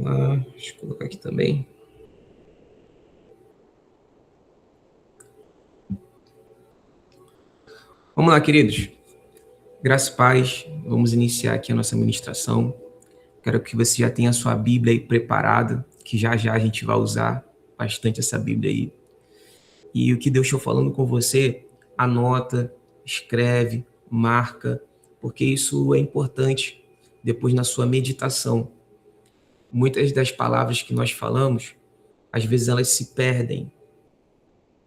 lá, deixa eu colocar aqui também. Vamos lá, queridos. Graças e paz, vamos iniciar aqui a nossa ministração. Quero que você já tenha a sua Bíblia aí preparada, que já já a gente vai usar bastante essa Bíblia aí. E o que Deus está falando com você, anota, escreve, marca, porque isso é importante depois na sua meditação. Muitas das palavras que nós falamos, às vezes elas se perdem,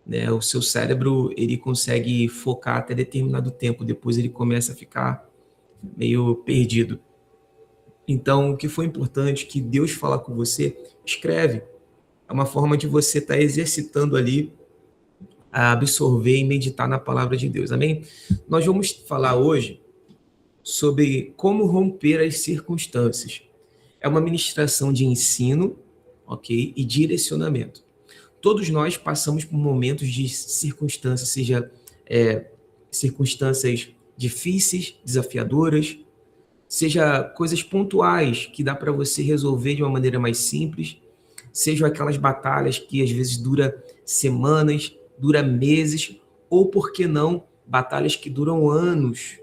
né? O seu cérebro, ele consegue focar até determinado tempo, depois ele começa a ficar meio perdido. Então, o que foi importante que Deus falar com você, escreve. É uma forma de você estar exercitando ali a absorver e meditar na palavra de Deus. Amém? Nós vamos falar hoje sobre como romper as circunstâncias. É uma ministração de ensino, ok? E direcionamento. Todos nós passamos por momentos de circunstâncias, seja circunstâncias difíceis, desafiadoras, seja coisas pontuais que dá para você resolver de uma maneira mais simples, sejam aquelas batalhas que às vezes dura semanas, dura meses, ou por que não, batalhas que duram anos,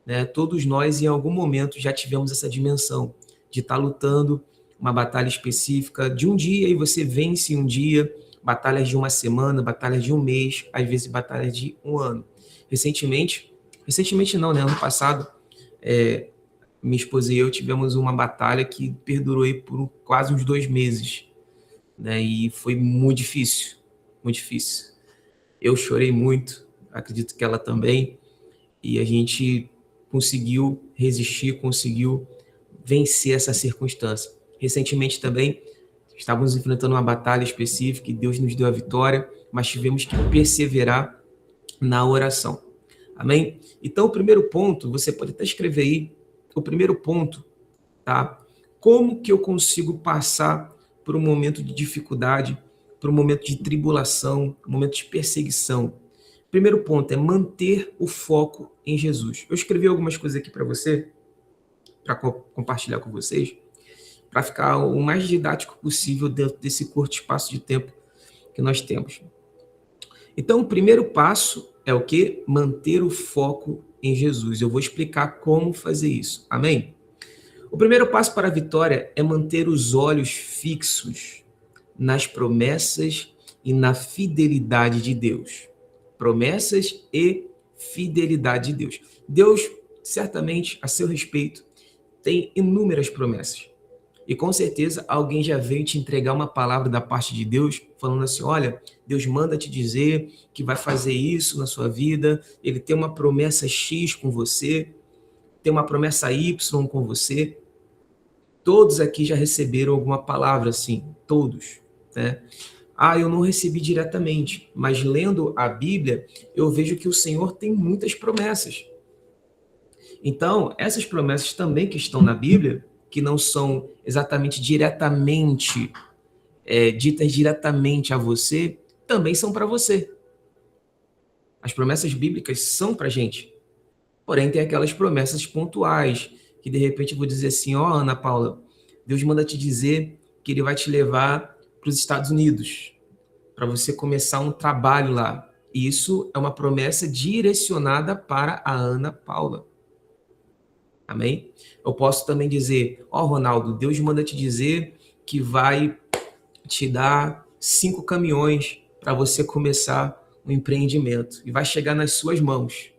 né? Todos nós em algum momento já tivemos essa dimensão de estar lutando uma batalha específica de um dia e você vence um dia, batalhas de uma semana, batalhas de um mês, às vezes batalhas de um ano. Recentemente não, né? Ano passado, minha esposa e eu tivemos uma batalha que perdurou aí por quase uns 2 meses, né? E foi muito difícil, muito difícil. Eu chorei muito, acredito que ela também, e a gente conseguiu resistir, conseguiu vencer essa circunstância. Recentemente também estávamos enfrentando uma batalha específica e Deus nos deu a vitória, mas tivemos que perseverar na oração. Amém? Então, o primeiro ponto, você pode até escrever aí, o primeiro ponto, tá? Como que eu consigo passar por um momento de dificuldade, por um momento de tribulação, um momento de perseguição? Primeiro ponto é manter o foco em Jesus. Eu escrevi algumas coisas aqui para você, para compartilhar com vocês, para ficar o mais didático possível dentro desse curto espaço de tempo que nós temos. Então, o primeiro passo é o quê? Manter o foco em Jesus. Eu vou explicar como fazer isso. Amém? O primeiro passo para a vitória é manter os olhos fixos nas promessas e na fidelidade de Deus. Promessas e fidelidade de Deus. Deus, certamente, a seu respeito, tem inúmeras promessas. E com certeza alguém já veio te entregar uma palavra da parte de Deus, falando assim, olha, Deus manda te dizer que vai fazer isso na sua vida, ele tem uma promessa X com você, tem uma promessa Y com você. Todos aqui já receberam alguma palavra assim, todos, né? Ah, eu não recebi diretamente, mas lendo a Bíblia, eu vejo que o Senhor tem muitas promessas. Então, essas promessas também que estão na Bíblia, que não são exatamente diretamente, ditas diretamente a você, também são para você. As promessas bíblicas são para a gente. Porém, tem aquelas promessas pontuais, que de repente eu vou dizer assim, ó, Ana Paula, Deus manda te dizer que ele vai te levar para os Estados Unidos, para você começar um trabalho lá. E isso é uma promessa direcionada para a Ana Paula. Amém? Eu posso também dizer, ó, Ronaldo, Deus manda te dizer que vai te dar 5 caminhões para você começar um empreendimento e vai chegar nas suas mãos,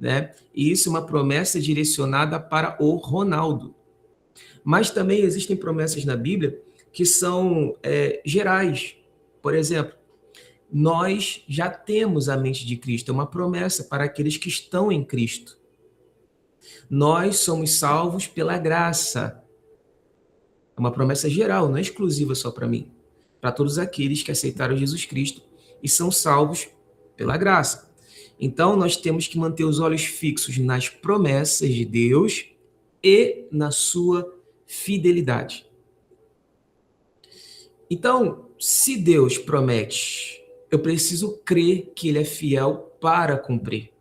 né? E isso é uma promessa direcionada para o Ronaldo. Mas também existem promessas na Bíblia que são gerais. Por exemplo, nós já temos a mente de Cristo, é uma promessa para aqueles que estão em Cristo. Nós somos salvos pela graça. É uma promessa geral, não é exclusiva só para mim. Para todos aqueles que aceitaram Jesus Cristo e são salvos pela graça. Então, nós temos que manter os olhos fixos nas promessas de Deus e na sua fidelidade. Então, se Deus promete, eu preciso crer que Ele é fiel para cumprir.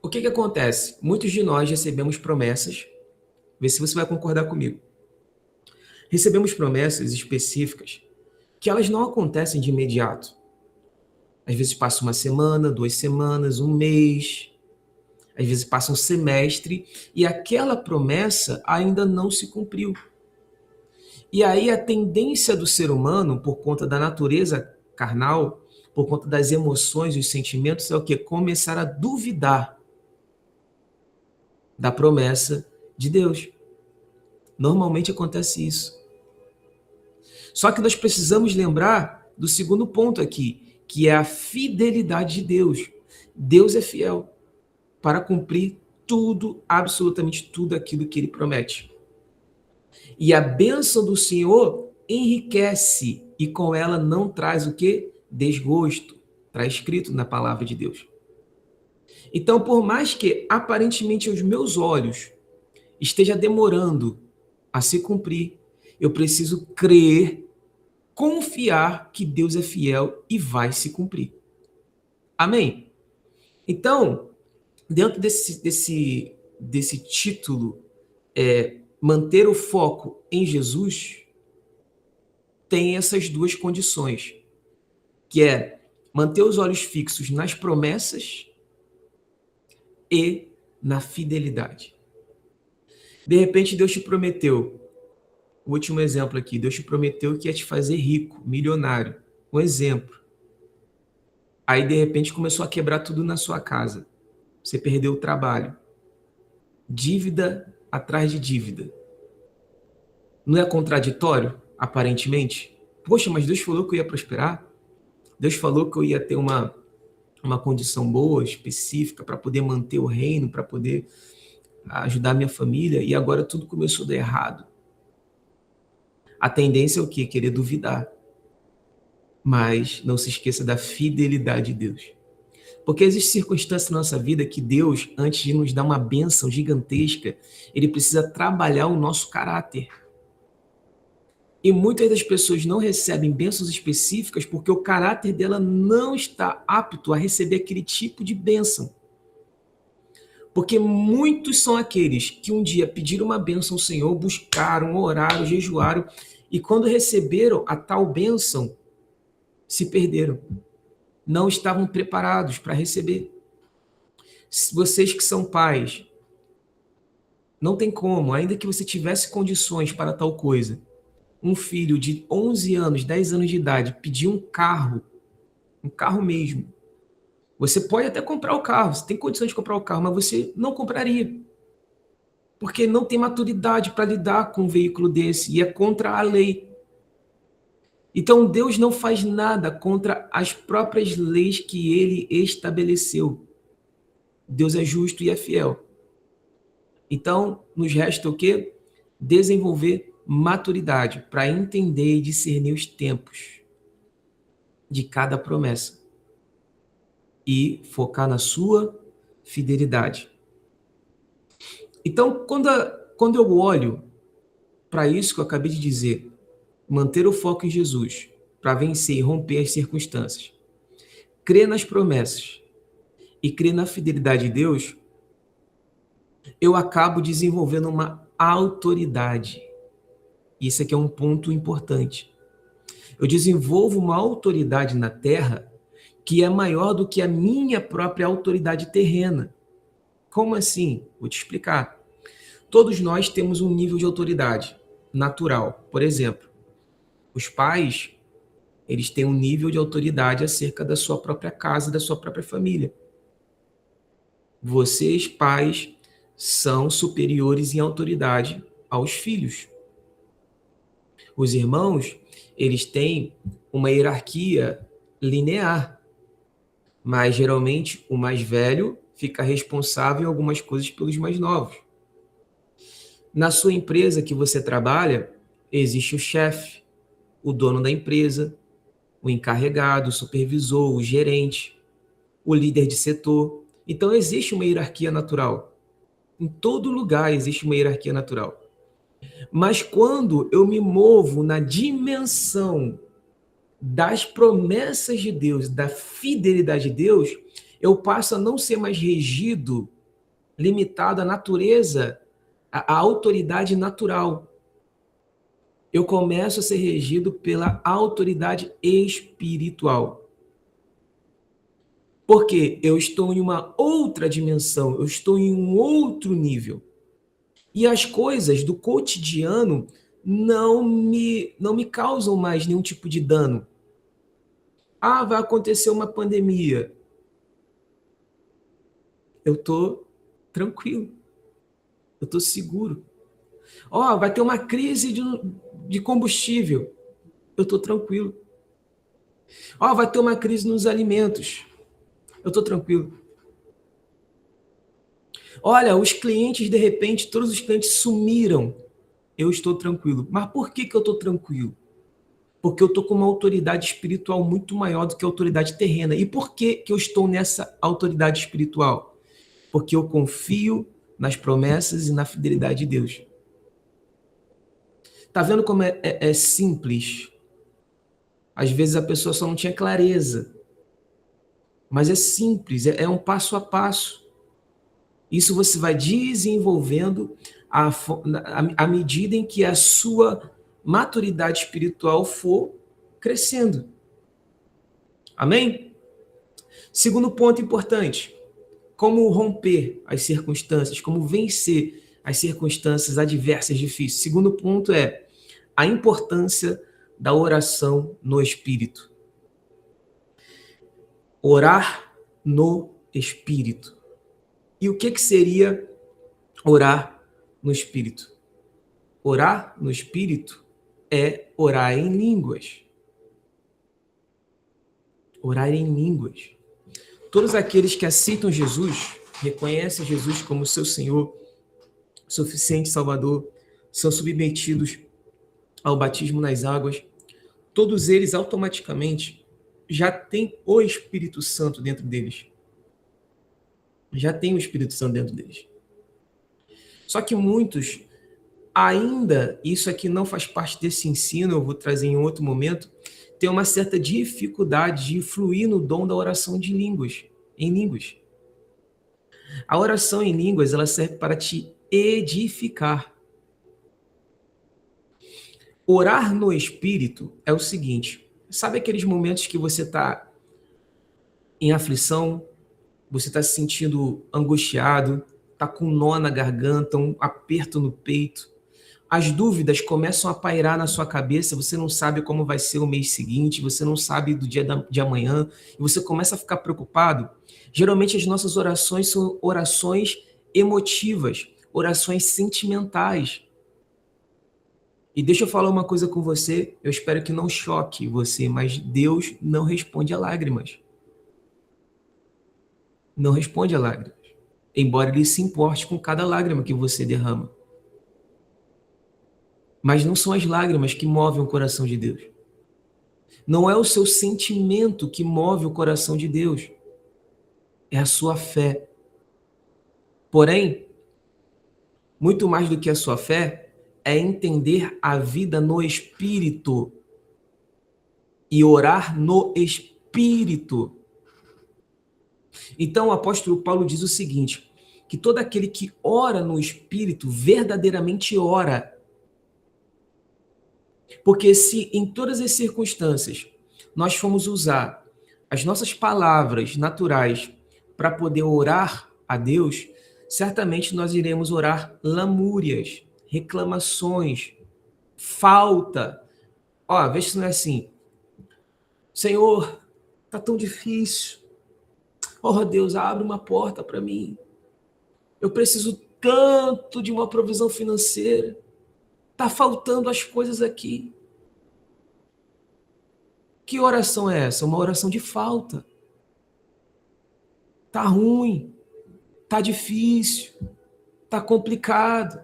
O que acontece? Muitos de nós recebemos promessas, Vê se você vai concordar comigo. Recebemos promessas específicas que elas não acontecem de imediato. Às vezes passa uma semana, 2 semanas, um mês, às vezes passa um semestre e aquela promessa ainda não se cumpriu. E aí a tendência do ser humano, por conta da natureza carnal, por conta das emoções e os sentimentos, é o quê? Começar a duvidar da promessa de Deus. Normalmente acontece isso. Só que nós precisamos lembrar do segundo ponto aqui, que é a fidelidade de Deus. Deus é fiel para cumprir tudo, absolutamente tudo aquilo que ele promete. E a bênção do Senhor enriquece e com ela não traz o quê? Desgosto. Está escrito na palavra de Deus. Então, por mais que aparentemente aos meus olhos esteja demorando a se cumprir, eu preciso crer, confiar que Deus é fiel e vai se cumprir. Amém? Então, dentro desse título, manter o foco em Jesus, tem essas duas condições, que é manter os olhos fixos nas promessas e na fidelidade. De repente, Deus te prometeu, o último exemplo aqui, Deus te prometeu que ia te fazer rico, milionário. Um exemplo. Aí, de repente, começou a quebrar tudo na sua casa. Você perdeu o trabalho. Dívida atrás de dívida. Não é contraditório, aparentemente? Poxa, mas Deus falou que eu ia prosperar? Deus falou que eu ia ter uma condição boa, específica, para poder manter o reino, para poder ajudar a minha família, e agora tudo começou a dar errado. A tendência é o quê? Querer duvidar. Mas não se esqueça da fidelidade de Deus. Porque existem circunstâncias na nossa vida que Deus, antes de nos dar uma bênção gigantesca, ele precisa trabalhar o nosso caráter. E muitas das pessoas não recebem bênçãos específicas porque o caráter dela não está apto a receber aquele tipo de bênção. Porque muitos são aqueles que um dia pediram uma bênção ao Senhor, buscaram, oraram, jejuaram, e quando receberam a tal bênção, se perderam. Não estavam preparados para receber. Vocês que são pais, não tem como, ainda que você tivesse condições para tal coisa, um filho de 11 anos, 10 anos de idade, pedir um carro mesmo. Você pode até comprar o carro, você tem condições de comprar o carro, mas você não compraria. Porque não tem maturidade para lidar com um veículo desse e é contra a lei. Então Deus não faz nada contra as próprias leis que ele estabeleceu. Deus é justo e é fiel. Então, nos resta o quê? Desenvolver maturidade para entender e discernir os tempos de cada promessa e focar na sua fidelidade. Então, quando eu olho para isso que eu acabei de dizer, manter o foco em Jesus para vencer e romper as circunstâncias, crer nas promessas e crer na fidelidade de Deus, eu acabo desenvolvendo uma autoridade. Isso aqui é um ponto importante. Eu desenvolvo uma autoridade na terra que é maior do que a minha própria autoridade terrena. Como assim? Vou te explicar. Todos nós temos um nível de autoridade natural. Por exemplo, os pais, eles têm um nível de autoridade acerca da sua própria casa, da sua própria família. Vocês, pais, são superiores em autoridade aos filhos. Os irmãos, eles têm uma hierarquia linear, mas geralmente o mais velho fica responsável em algumas coisas pelos mais novos. Na sua empresa que você trabalha, existe o chefe, o dono da empresa, o encarregado, o supervisor, o gerente, o líder de setor. Então existe uma hierarquia natural. Em todo lugar existe uma hierarquia natural. Mas quando eu me movo na dimensão das promessas de Deus, da fidelidade de Deus, eu passo a não ser mais regido, limitado à natureza a autoridade natural. Eu começo a ser regido pela autoridade espiritual. Porque eu estou em uma outra dimensão, eu estou em um outro nível. E as coisas do cotidiano não me causam mais nenhum tipo de dano. Ah, vai acontecer uma pandemia. Eu estou tranquilo, eu estou seguro. Ó, vai ter uma crise de combustível. Eu estou tranquilo. Ó, vai ter uma crise nos alimentos. Eu estou tranquilo. Olha, os clientes, de repente, todos os clientes sumiram. Eu estou tranquilo. Mas por que eu estou tranquilo? Porque eu estou com uma autoridade espiritual muito maior do que a autoridade terrena. E por que eu estou nessa autoridade espiritual? Porque eu confio nas promessas e na fidelidade de Deus. Tá vendo como é simples? Às vezes a pessoa só não tinha clareza. Mas é simples, é um passo a passo. Isso você vai desenvolvendo à medida em que a sua maturidade espiritual for crescendo. Amém? Segundo ponto importante, como romper as circunstâncias, como vencer as circunstâncias adversas difíceis. Segundo ponto é a importância da oração no Espírito. Orar no Espírito. E o que seria orar no Espírito? Orar no Espírito é orar em línguas. Orar em línguas. Todos aqueles que aceitam Jesus, reconhecem Jesus como seu Senhor, suficiente Salvador, são submetidos ao batismo nas águas, todos eles automaticamente já têm o Espírito Santo dentro deles. Já tem o Espírito Santo dentro deles. Só que muitos ainda, isso aqui não faz parte desse ensino, eu vou trazer em outro momento, tem uma certa dificuldade de fluir no dom da oração de línguas, em línguas. A oração em línguas, ela serve para te edificar. Orar no Espírito é o seguinte, sabe aqueles momentos que você está em aflição, você está se sentindo angustiado, está com um nó na garganta, um aperto no peito, as dúvidas começam a pairar na sua cabeça, você não sabe como vai ser o mês seguinte, você não sabe do dia de amanhã, e você começa a ficar preocupado. Geralmente as nossas orações são orações emotivas, orações sentimentais. E deixa eu falar uma coisa com você, eu espero que não choque você, mas Deus não responde a lágrimas. Não responde a lágrimas, embora Ele se importe com cada lágrima que você derrama. Mas não são as lágrimas que movem o coração de Deus. Não é o seu sentimento que move o coração de Deus. É a sua fé. Porém, muito mais do que a sua fé, é entender a vida no Espírito. E orar no Espírito. Então o apóstolo Paulo diz o seguinte, que todo aquele que ora no Espírito verdadeiramente ora. Porque se em todas as circunstâncias nós formos usar as nossas palavras naturais para poder orar a Deus, certamente nós iremos orar lamúrias, reclamações, falta. Ó, veja se não é assim. Senhor, tá tão difícil. Oh, Deus, abre uma porta para mim. Eu preciso tanto de uma provisão financeira. Tá faltando as coisas aqui. Que oração é essa? Uma oração de falta. Tá ruim, tá difícil, tá complicado.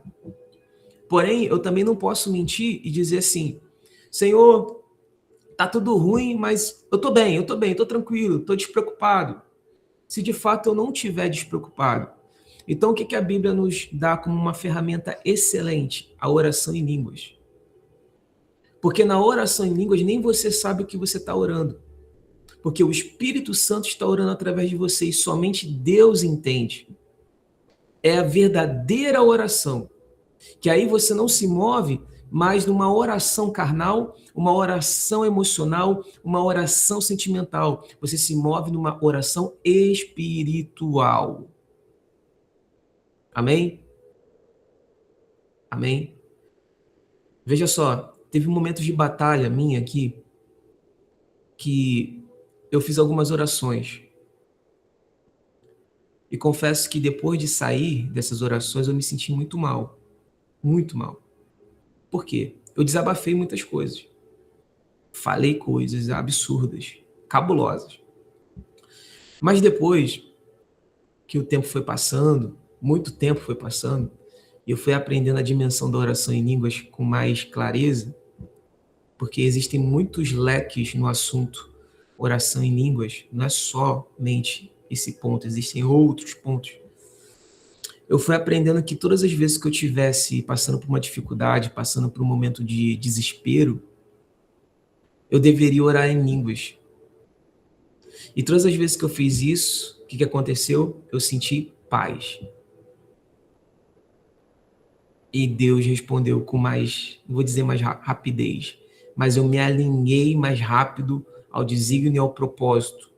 Porém, eu também não posso mentir e dizer assim, Senhor, tá tudo ruim, mas eu tô bem, tô tranquilo, tô despreocupado. Se de fato eu não estiver despreocupado. Então, o que a Bíblia nos dá como uma ferramenta excelente? A oração em línguas. Porque na oração em línguas, nem você sabe o que você está orando. Porque o Espírito Santo está orando através de você e somente Deus entende. É a verdadeira oração. Que aí você não se move mais numa oração carnal, uma oração emocional, uma oração sentimental. Você se move numa oração espiritual. Amém? Amém? Veja só, teve momentos de batalha minha aqui que eu fiz algumas orações. E confesso que depois de sair dessas orações eu me senti muito mal. Muito mal. Por quê? Eu desabafei muitas coisas. Falei coisas absurdas, cabulosas. Mas depois que o tempo foi passando, muito tempo foi passando, e eu fui aprendendo a dimensão da oração em línguas com mais clareza, porque existem muitos leques no assunto oração em línguas, não é somente esse ponto, existem outros pontos. Eu fui aprendendo que todas as vezes que eu estivesse passando por uma dificuldade, passando por um momento de desespero, eu deveria orar em línguas. E todas as vezes que eu fiz isso, o que aconteceu? Eu senti paz. E Deus respondeu com mais, não vou dizer mais rapidez, mas eu me alinhei mais rápido ao desígnio e ao propósito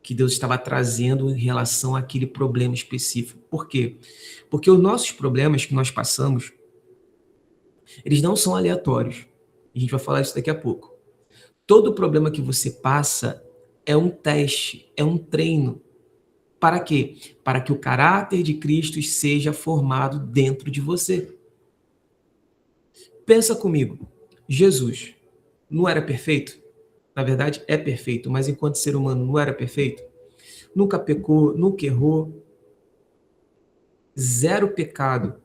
que Deus estava trazendo em relação àquele problema específico. Por quê? Porque os nossos problemas que nós passamos, eles não são aleatórios. A gente vai falar isso daqui a pouco. Todo problema que você passa é um teste, é um treino. Para quê? Para que o caráter de Cristo seja formado dentro de você. Pensa comigo. Jesus não era perfeito? Na verdade, é perfeito, mas enquanto ser humano não era perfeito? Nunca pecou, nunca errou. Zero pecado,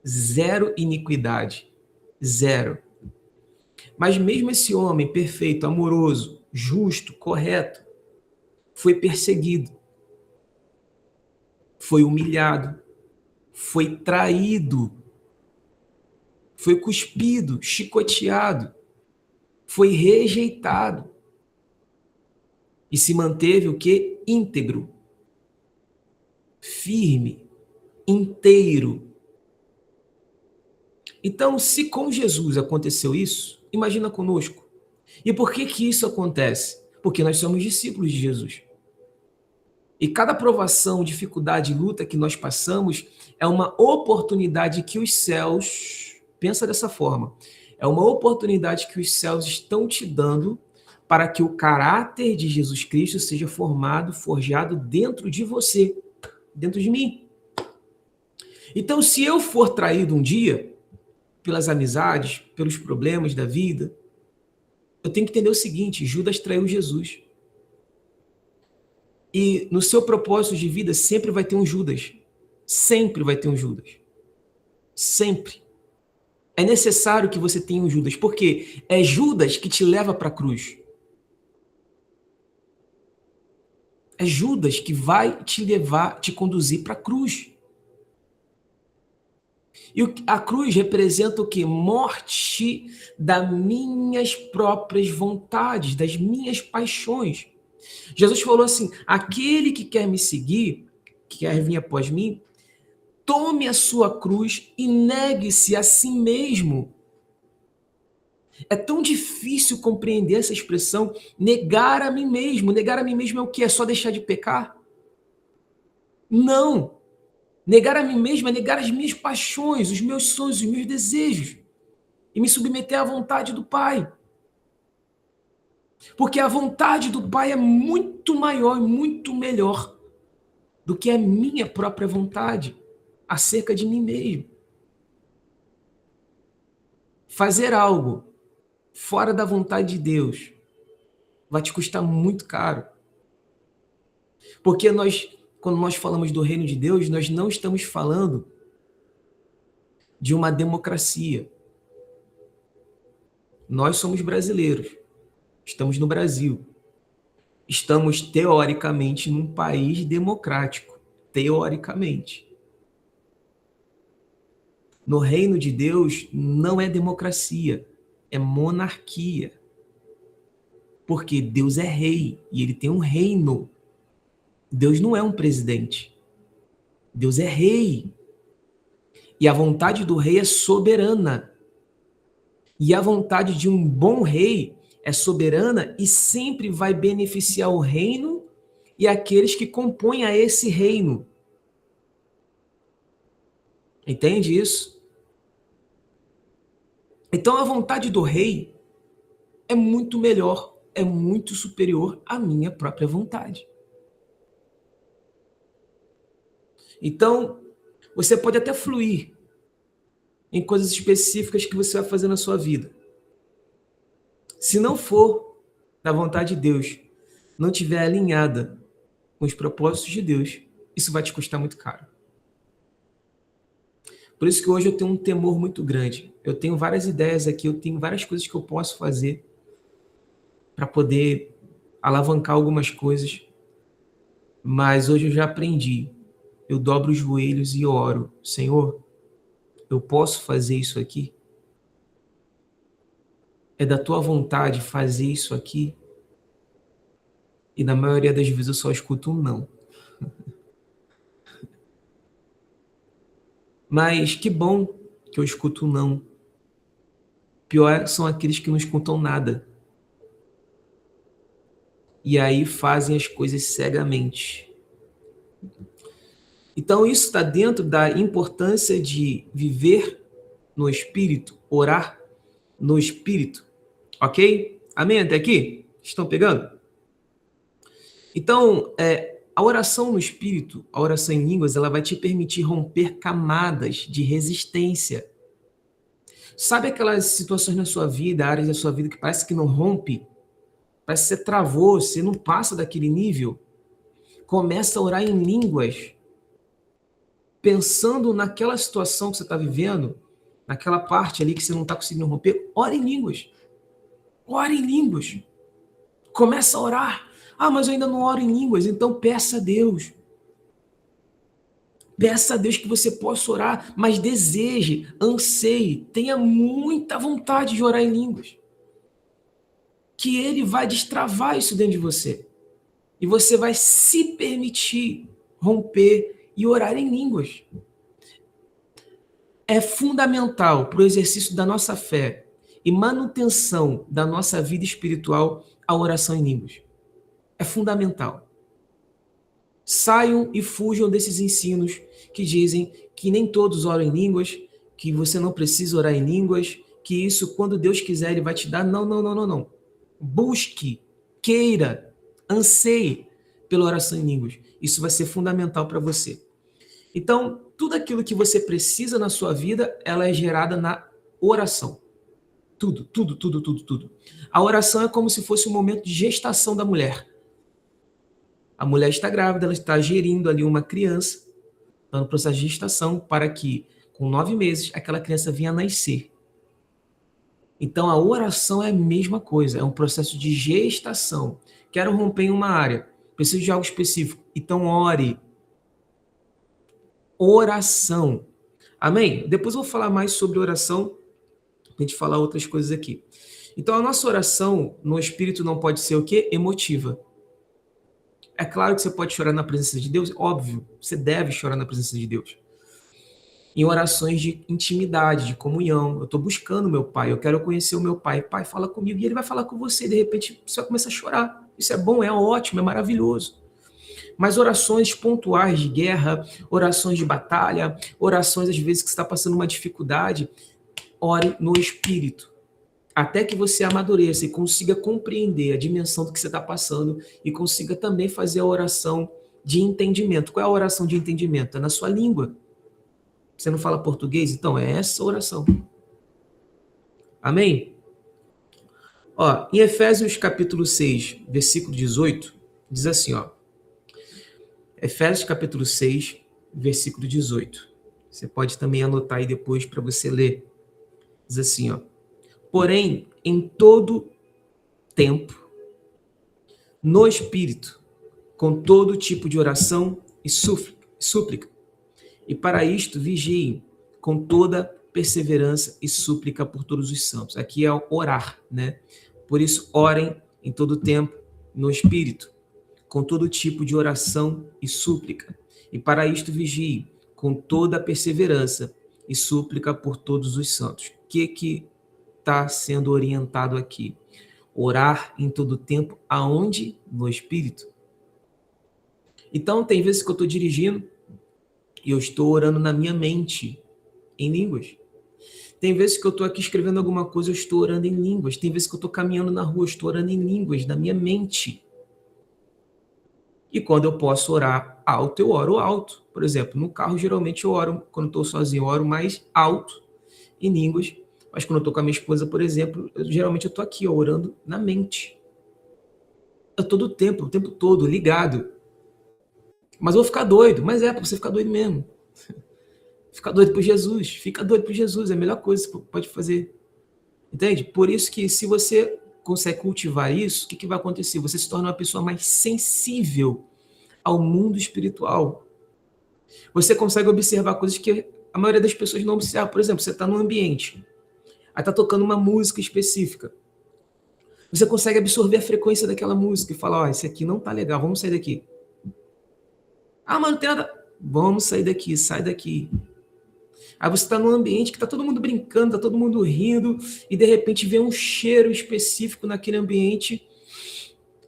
zero iniquidade, zero. Mas mesmo esse homem perfeito, amoroso, justo, correto, foi perseguido, foi humilhado, foi traído, foi cuspido, chicoteado, foi rejeitado e se manteve o quê? Íntegro, firme, inteiro. Então, se com Jesus aconteceu isso, imagina conosco. E por que que isso acontece? Porque nós somos discípulos de Jesus. E cada provação, dificuldade, luta que nós passamos é uma oportunidade que os céus, pensa dessa forma, é uma oportunidade que os céus estão te dando para que o caráter de Jesus Cristo seja formado, forjado dentro de você, dentro de mim. Então, se eu for traído um dia, pelas amizades, pelos problemas da vida, eu tenho que entender o seguinte: Judas traiu Jesus. E no seu propósito de vida sempre vai ter um Judas. Sempre vai ter um Judas. Sempre. É necessário que você tenha um Judas, porque é Judas que te leva para a cruz. É Judas que vai te levar, te conduzir para a cruz. E a cruz representa o quê? Morte das minhas próprias vontades, das minhas paixões. Jesus falou assim: aquele que quer me seguir, que quer vir após mim, tome a sua cruz e negue-se a si mesmo. É tão difícil compreender essa expressão, negar a mim mesmo. Negar a mim mesmo é o quê? É só deixar de pecar? Não. Negar a mim mesmo é negar as minhas paixões, os meus sonhos, os meus desejos. E me submeter à vontade do Pai. Porque a vontade do Pai é muito maior e muito melhor do que a minha própria vontade acerca de mim mesmo. Fazer algo fora da vontade de Deus vai te custar muito caro. Porque quando nós falamos do reino de Deus, nós não estamos falando de uma democracia. Nós somos brasileiros. Estamos no Brasil. Estamos, teoricamente, num país democrático. Teoricamente. No reino de Deus, não é democracia, é monarquia. Porque Deus é rei e ele tem um reino. Deus não é um presidente. Deus é rei. E a vontade do rei é soberana. E a vontade de um bom rei é soberana e sempre vai beneficiar o reino e aqueles que compõem a esse reino. Entende isso? Então a vontade do rei é muito melhor, é muito superior à minha própria vontade. Então, você pode até fluir em coisas específicas que você vai fazer na sua vida. Se não for da vontade de Deus, não estiver alinhada com os propósitos de Deus, isso vai te custar muito caro. Por isso que hoje eu tenho um temor muito grande. Eu tenho várias ideias aqui, eu tenho várias coisas que eu posso fazer para poder alavancar algumas coisas, mas hoje eu já aprendi. Eu dobro os joelhos e oro. Senhor, eu posso fazer isso aqui? É da tua vontade fazer isso aqui? E na maioria das vezes eu só escuto um não. Mas que bom que eu escuto um não. Pior são aqueles que não escutam nada. E aí fazem as coisas cegamente. Então isso está dentro da importância de viver no Espírito, orar no Espírito. Ok? Amém até aqui? Estão pegando? Então, a oração no Espírito, a oração em línguas, ela vai te permitir romper camadas de resistência. Sabe aquelas situações na sua vida, áreas da sua vida que parece que não rompe? Parece que você travou, você não passa daquele nível? Começa a orar em línguas, pensando naquela situação que você está vivendo, naquela parte ali que você não está conseguindo romper. Ora em línguas. Ora em línguas. Começa a orar. Ah, mas eu ainda não oro em línguas, então peça a Deus. Peça a Deus que você possa orar, mas deseje, anseie, tenha muita vontade de orar em línguas. Que Ele vai destravar isso dentro de você. E você vai se permitir romper e orar em línguas. É fundamental para o exercício da nossa fé e manutenção da nossa vida espiritual a oração em línguas. É fundamental. Saiam e fujam desses ensinos que dizem que nem todos oram em línguas, que você não precisa orar em línguas, que isso, quando Deus quiser, Ele vai te dar. Não, não, não, não, não. Busque, queira, anseie pela oração em línguas. Isso vai ser fundamental para você. Então, tudo aquilo que você precisa na sua vida, ela é gerada na oração. Tudo, tudo, tudo, tudo, tudo. A oração é como se fosse um momento de gestação da mulher. A mulher está grávida, ela está gerindo ali uma criança, está no processo de gestação, para que, com 9 meses, aquela criança venha a nascer. Então, a oração é a mesma coisa, é um processo de gestação. Quero romper em uma área, preciso de algo específico. Então, ore. Oração. Amém? Depois eu vou falar mais sobre oração, a gente falar outras coisas aqui. Então, a nossa oração no Espírito não pode ser o quê? Emotiva. É claro que você pode chorar na presença de Deus, óbvio, você deve chorar na presença de Deus. Em orações de intimidade, de comunhão, eu estou buscando meu pai, eu quero conhecer o meu pai. Pai, fala comigo, e ele vai falar com você, e de repente você vai começar a chorar. Isso é bom, é ótimo, é maravilhoso. Mas orações pontuais de guerra, orações de batalha, orações às vezes que você está passando uma dificuldade, ore no Espírito. Até que você amadureça e consiga compreender a dimensão do que você está passando e consiga também fazer a oração de entendimento. Qual é a oração de entendimento? É na sua língua. Você não fala português? Então é essa oração. Amém? Ó, em Efésios capítulo 6, versículo 18, diz assim, ó. Efésios capítulo 6, versículo 18. Você pode também anotar aí depois para você ler. Diz assim, ó. Porém, em todo tempo, no Espírito, com todo tipo de oração e súplica. E para isto vigiem com toda perseverança e súplica por todos os santos. Aqui é orar, né? Por isso, orem em todo tempo no Espírito, com todo tipo de oração e súplica. E para isto vigiem com toda perseverança e súplica por todos os santos. O que está sendo orientado aqui? Orar em todo tempo, aonde? No Espírito. Então, tem vezes que eu estou dirigindo e eu estou orando na minha mente, em línguas. Tem vezes que eu estou aqui escrevendo alguma coisa, eu estou orando em línguas. Tem vezes que eu estou caminhando na rua, eu estou orando em línguas, na minha mente. E quando eu posso orar alto, eu oro alto. Por exemplo, no carro, geralmente eu oro, quando estou sozinho, eu oro mais alto, em línguas. Mas quando eu estou com a minha esposa, por exemplo, geralmente eu estou aqui, orando na mente. Eu estou o tempo todo, ligado. Mas eu vou ficar doido. Mas é para você ficar doido mesmo. Ficar doido por Jesus. Fica doido por Jesus. É a melhor coisa que você pode fazer. Entende? Por isso que se você consegue cultivar isso, o que vai acontecer? Você se torna uma pessoa mais sensível ao mundo espiritual. Você consegue observar coisas que a maioria das pessoas não observa. Por exemplo, você está num ambiente, aí está tocando uma música específica. Você consegue absorver a frequência daquela música e falar, ó, esse aqui não tá legal, vamos sair daqui. Ah, mas não tem nada. Vamos sair daqui, sai daqui. Aí você está num ambiente que está todo mundo brincando, está todo mundo rindo, e de repente vê um cheiro específico naquele ambiente.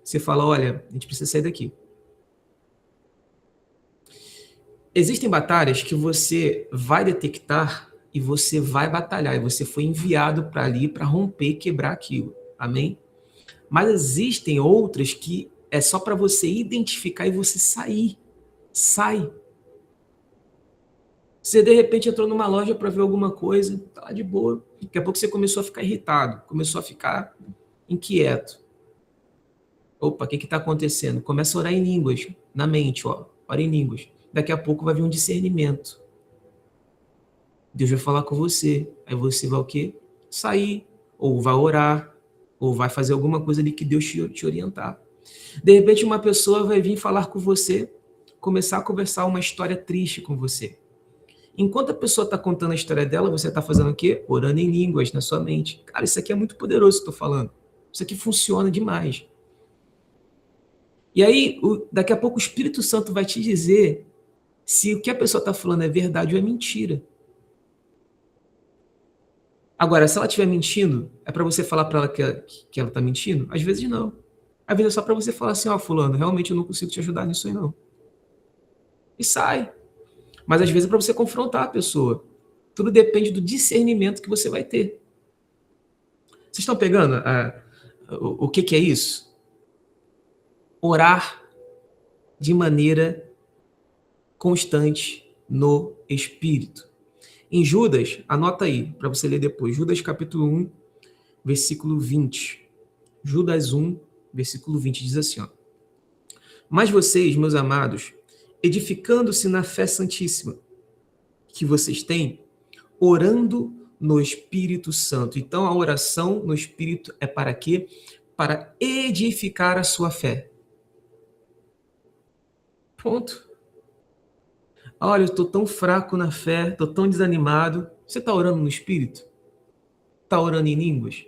Você fala, olha, a gente precisa sair daqui. Existem batalhas que você vai detectar e você vai batalhar, e você foi enviado para ali para romper, quebrar aquilo. Amém? Mas existem outras que é só para você identificar e você sair. Sai. Você, de repente, entrou numa loja para ver alguma coisa, tá lá de boa. Daqui a pouco você começou a ficar irritado, começou a ficar inquieto. Opa, o que está acontecendo? Começa a orar em línguas, na mente, ó. Ora em línguas. Daqui a pouco vai vir um discernimento. Deus vai falar com você. Aí você vai o quê? Sair, ou vai orar, ou vai fazer alguma coisa ali que Deus te orientar. De repente, uma pessoa vai vir falar com você, começar a conversar uma história triste com você. Enquanto a pessoa está contando a história dela, você está fazendo o quê? Orando em línguas na sua mente. Cara, isso aqui é muito poderoso que eu estou falando. Isso aqui funciona demais. E aí, daqui a pouco o Espírito Santo vai te dizer se o que a pessoa está falando é verdade ou é mentira. Agora, se ela estiver mentindo, é para você falar para ela que ela está mentindo? Às vezes não. Às vezes é só para você falar assim, ó, fulano, realmente eu não consigo te ajudar nisso aí não. E sai. Mas às vezes é para você confrontar a pessoa. Tudo depende do discernimento que você vai ter. Vocês estão pegando o que é isso? Orar de maneira constante no Espírito. Em Judas, anota aí, para você ler depois. Judas capítulo 1, versículo 20. Judas 1, versículo 20, diz assim, ó. Mas vocês, meus amados, edificando-se na fé santíssima que vocês têm, orando no Espírito Santo. Então, a oração no Espírito é para quê? Para edificar a sua fé. Ponto. Olha, eu estou tão fraco na fé, estou tão desanimado. Você está orando no Espírito? Está orando em línguas?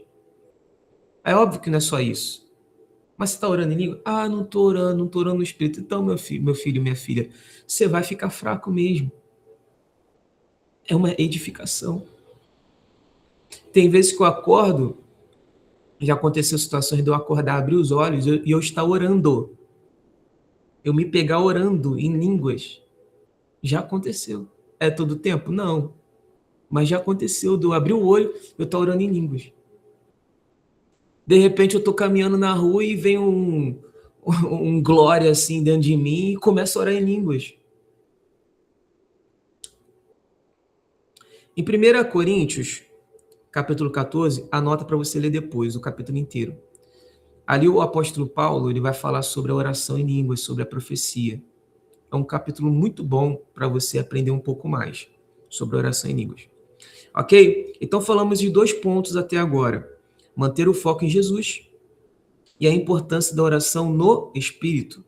É óbvio que não é só isso. Mas você está orando em língua? Ah, não estou orando no Espírito. Então, meu filho, minha filha, você vai ficar fraco mesmo. É uma edificação. Tem vezes que eu acordo, já aconteceu situações de eu acordar, abrir os olhos e eu estar orando. Eu me pegar orando em línguas. Já aconteceu. É todo tempo? Não. Mas já aconteceu de eu abrir o olho e eu estar orando em línguas. De repente eu estou caminhando na rua e vem um glória assim dentro de mim e começa a orar em línguas. Em 1 Coríntios, capítulo 14, anota para você ler depois, o capítulo inteiro. Ali o apóstolo Paulo ele vai falar sobre a oração em línguas, sobre a profecia. É um capítulo muito bom para você aprender um pouco mais sobre a oração em línguas. Ok? Então falamos de 2 pontos até agora. Manter o foco em Jesus e a importância da oração no Espírito.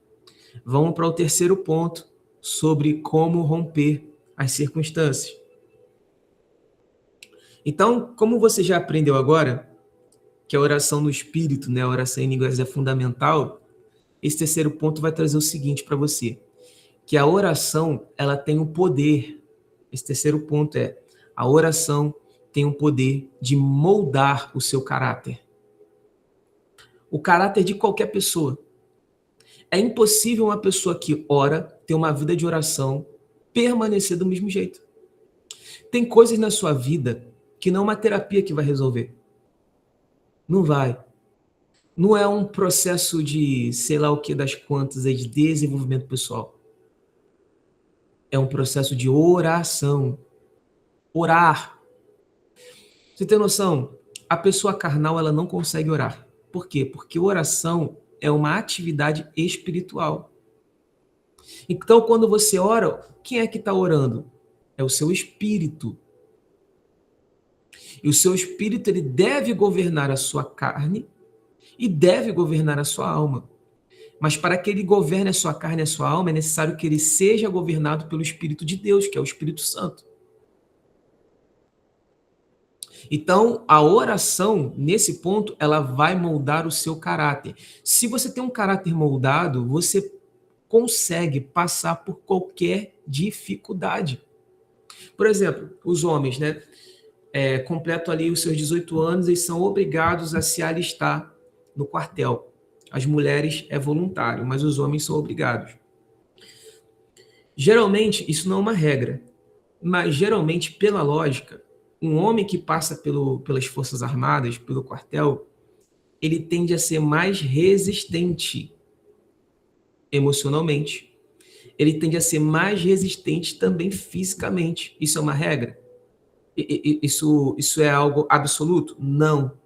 Vamos para o 3º ponto, sobre como romper as circunstâncias. Então, como você já aprendeu agora, que a oração no Espírito, né, a oração em línguas é fundamental, esse 3º ponto vai trazer o seguinte para você, que a oração ela tem um poder. Esse 3º ponto é, A oração tem o poder de moldar o seu caráter. O caráter de qualquer pessoa. É impossível uma pessoa que ora ter uma vida de oração permanecer do mesmo jeito. Tem coisas na sua vida que não é uma terapia que vai resolver. Não vai. Não é um processo de, sei lá o que das quantas, de desenvolvimento pessoal. É um processo de oração. Orar. Você tem noção? A pessoa carnal, ela não consegue orar. Por quê? Porque oração é uma atividade espiritual. Então, quando você ora, quem é que está orando? É o seu espírito. E o seu espírito, ele deve governar a sua carne e deve governar a sua alma. Mas para que ele governe a sua carne e a sua alma, é necessário que ele seja governado pelo Espírito de Deus, que é o Espírito Santo. Então, a oração, nesse ponto, ela vai moldar o seu caráter. Se você tem um caráter moldado, você consegue passar por qualquer dificuldade. Por exemplo, os homens, né? Completam ali os seus 18 anos e são obrigados a se alistar no quartel. As mulheres é voluntário, mas os homens são obrigados. Geralmente, isso não é uma regra, mas geralmente, pela lógica, um homem que passa pelas Forças Armadas, pelo quartel, ele tende a ser mais resistente emocionalmente. Ele tende a ser mais resistente também fisicamente. Isso é uma regra? Isso é algo absoluto? Não.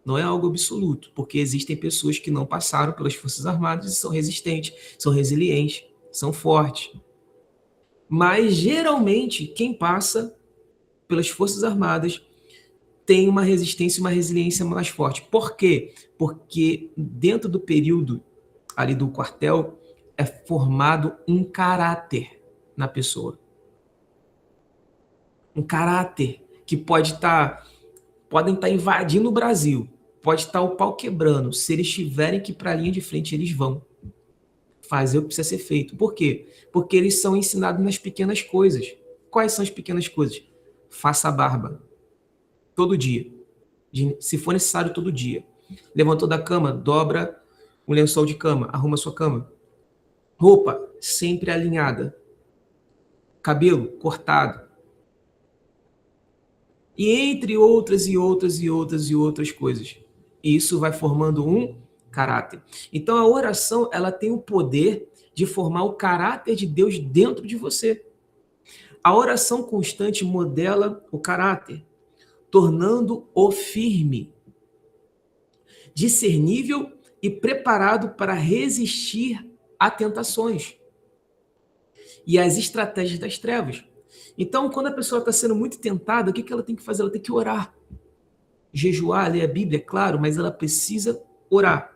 Não é algo absoluto, porque existem pessoas que não passaram pelas Forças Armadas e são resistentes, são resilientes, são fortes. Mas, geralmente, quem passa pelas Forças Armadas tem uma resistência e uma resiliência mais forte. Por quê? Porque dentro do período ali do quartel é formado um caráter na pessoa. Um caráter que podem estar invadindo o Brasil, pode estar o pau quebrando. Se eles tiverem que ir para a linha de frente, eles vão fazer o que precisa ser feito. Por quê? Porque eles são ensinados nas pequenas coisas. Quais são as pequenas coisas? Faça a barba. Todo dia. Se for necessário, todo dia. Levantou da cama, dobra um lençol de cama, arruma sua cama. Roupa, sempre alinhada. Cabelo, cortado. E entre outras e outras e outras e outras coisas. Isso vai formando um caráter. Então a oração, ela tem o poder de formar o caráter de Deus dentro de você. A oração constante modela o caráter, tornando-o firme, discernível e preparado para resistir a tentações e às estratégias das trevas. Então, quando a pessoa está sendo muito tentada, o que ela tem que fazer? Ela tem que orar. Jejuar, ler a Bíblia, é claro, mas ela precisa orar.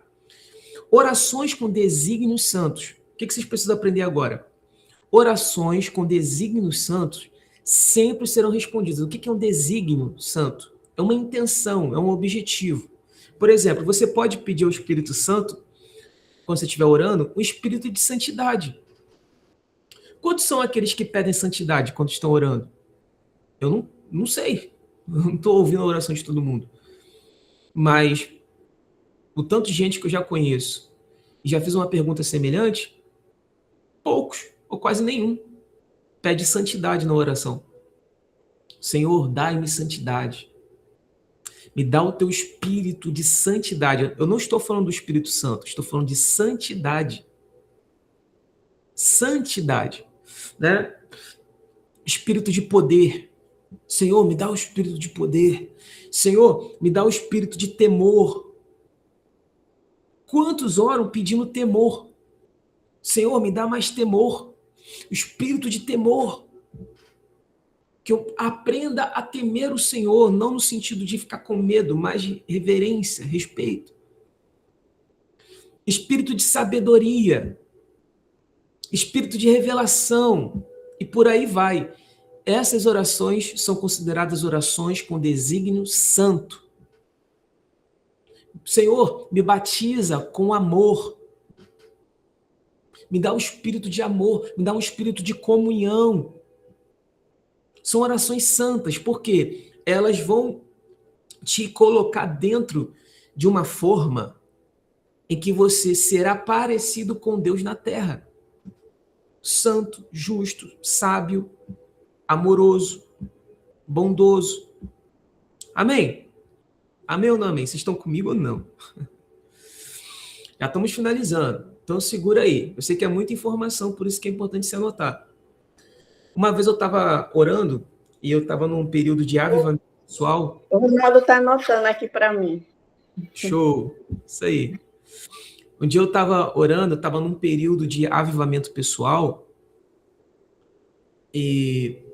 Orações com desígnios santos. O que vocês precisam aprender agora? Orações com desígnios santos sempre serão respondidas. O que é um desígnio santo? É uma intenção, é um objetivo. Por exemplo, você pode pedir ao Espírito Santo, quando você estiver orando, um espírito de santidade. Quantos são aqueles que pedem santidade quando estão orando? Eu não sei. Eu não estou ouvindo a oração de todo mundo. Mas o tanto de gente que eu já conheço e já fiz uma pergunta semelhante, poucos, ou quase nenhum, pede santidade na oração. Senhor, dai-me santidade. Me dá o teu espírito de santidade. Eu não estou falando do Espírito Santo, estou falando de santidade. Santidade, né? Espírito de poder. Senhor, me dá o espírito de poder. Senhor, me dá o espírito de temor. Quantos oram pedindo temor? Senhor, me dá mais temor. O espírito de temor. Que eu aprenda a temer o Senhor, não no sentido de ficar com medo, mas de reverência, respeito. Espírito de sabedoria. Espírito de revelação. E por aí vai. Essas orações são consideradas orações com desígnio santo. Senhor, me batiza com amor. Me dá um espírito de amor, me dá um espírito de comunhão. São orações santas, porque elas vão te colocar dentro de uma forma em que você será parecido com Deus na terra. Santo, justo, sábio, amoroso, bondoso. Amém? Amém ou não amém? Vocês estão comigo ou não? Já estamos finalizando. Então segura aí. Eu sei que é muita informação, por isso que é importante se anotar. Uma vez eu estava orando e eu estava num período de avivamento pessoal. O Ronaldo está anotando aqui para mim. Show! Isso aí. Um dia eu estava orando, eu estava num período de avivamento pessoal e